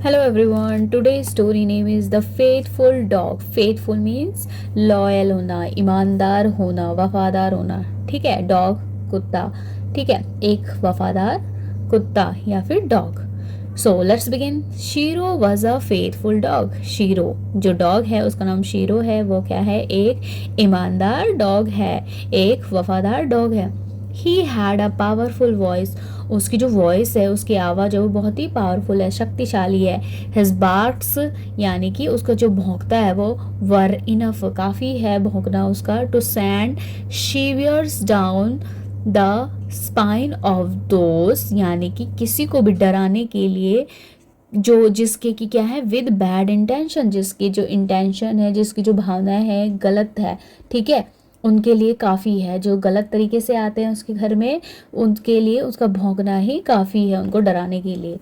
Hello everyone. Today's story name is The Faithful Dog. Faithful means loyal होना, ईमानदार होना, वफादार होना. ठीक है, डॉग कुत्ता. ठीक है, एक वफादार कुत्ता या फिर dog. So let's begin. Shero was a faithful dog. Shero जो डॉग है उसका नाम शीरो है. वो क्या है? एक ईमानदार डॉग है, एक वफादार डॉग है. He had a powerful voice. उसकी जो वॉइस है, उसकी आवाज़ है, वो बहुत ही पावरफुल है, शक्तिशाली है. हिज बार्क्स यानी कि उसका जो भौंकता है वो वर इनफ, काफ़ी है भौंकना उसका, to send shivers down the spine of those, यानी कि किसी को भी डराने के लिए जो जिसके की क्या है, विद बैड इंटेंशन, जिसकी जो इंटेंशन है, जिसकी जो भावना है गलत है. ठीक है, उनके लिए काफ़ी है. जो गलत तरीके से आते हैं उसके घर में, उनके लिए उसका भौंकना ही काफ़ी है उनको डराने के लिए.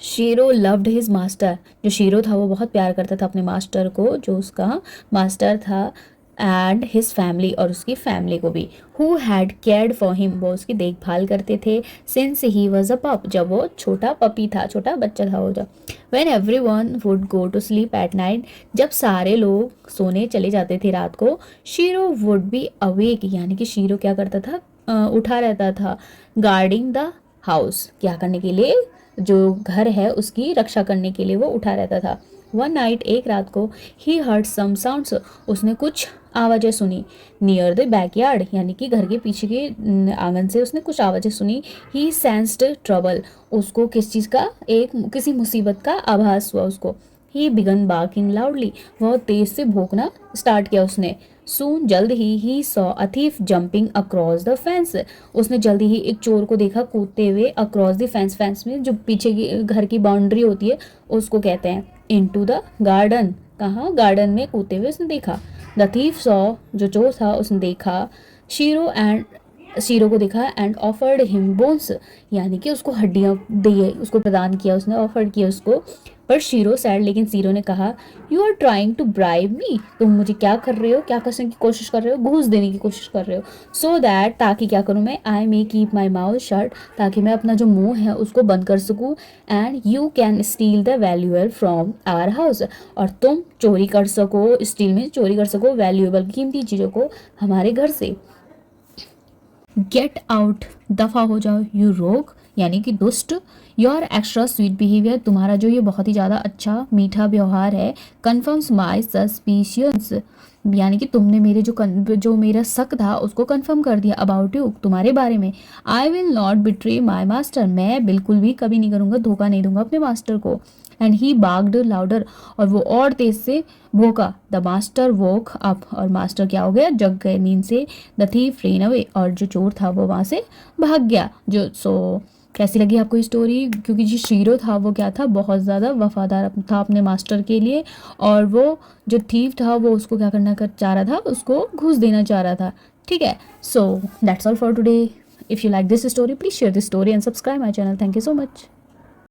Shero loved his master. जो शीरो था वो बहुत प्यार करता था अपने मास्टर को, जो उसका मास्टर था, एंड हिज फैमिली, और उसकी फैमिली को भी. Who had cared for him, वो उसकी देखभाल करते थे. सिंस ही वॉज अ पप, जब वो छोटा पपी था, छोटा बच्चा था वो. जब when every one would go to sleep at night, जब सारे लोग सोने चले जाते थे रात को, शीरो वुड बी अवेक, यानी कि शीरो क्या करता था, उठा रहता था. गार्डिंग द हाउस, क्या करने के लिए, जो घर है उसकी रक्षा करने के लिए वो उठा रहता था. वन नाइट, एक रात को, ही हर्ड सम साउंड्स, उसने कुछ आवाज़ें सुनी. नियर द बैकयार्ड, यानी कि घर के पीछे के आंगन से उसने कुछ आवाज़ें सुनी. ही सेंस्ड ट्रबल, उसको किस चीज़ का, किसी मुसीबत का आभास हुआ उसको. ही बिगन बार्किंग लाउडली, बहुत तेज से भौंकना स्टार्ट किया उसने. सून, जल्द he saw a thief jumping across the fence, उसने जल्दी ही एक चोर को देखा कूदते हुए अक्रॉस द फेंस. फेंस में जो पीछे की घर की बाउंड्री होती है उसको कहते हैं. इनटू द गार्डन, कहाँ, गार्डन में कूदते हुए उसने देखा. द थीफ सॉ, जो चोर था उसने देखा शीरो को देखा, एंड ऑफर्ड हिम बोन्स, यानी कि उसको हड्डियाँ दिए, उसको प्रदान किया उसने, ऑफर्ड किया उसको. पर शीरो सैड, लेकिन शीरो ने कहा, you are trying to bribe me, तुम मुझे क्या कर रहे हो, क्या करने की कोशिश कर रहे हो, घूस देने की कोशिश कर रहे हो. सो दैट, ताकि क्या करूँ मैं, I may keep my mouth shut, ताकि मैं अपना जो मुंह है उसको बंद कर सकूँ. And you can steal the valuable from our house, और तुम चोरी कर सको, स्टील में चोरी कर सको वैल्यूएबल, कीमती चीज़ों को हमारे घर से. गेट आउट, दफ़ा हो जाओ. यू रोग, यानी कि दुष्ट. योर एक्स्ट्रा स्वीट बिहेवियर, तुम्हारा जो ये बहुत ही ज़्यादा अच्छा मीठा व्यवहार है. कन्फर्म्स माई सस्पिशियंस, यानी कि तुमने मेरे जो मेरा शक था उसको कंफर्म कर दिया. अबाउट यू, तुम्हारे बारे में. I will not betray my master, मैं बिल्कुल भी कभी नहीं करूँगा, धोखा नहीं दूंगा अपने मास्टर को. एंड ही बाग्ड लाउडर, और वो और तेज से भोंका. द मास्टर वोक अप, और मास्टर क्या हो गया, जग गए नींद से. द थीफ रेन अवे, और जो चोर था वो वहाँ से भाग गया. कैसी लगी आपको ये स्टोरी? क्योंकि जो शीरो था वो क्या था, बहुत ज़्यादा वफादार था अपने मास्टर के लिए, और वो जो थीफ था वो उसको क्या करना चाह रहा था, उसको घूस देना चाह रहा था. ठीक है, so that's all for today. If you like this story, please share this story and subscribe my channel. Thank you so much.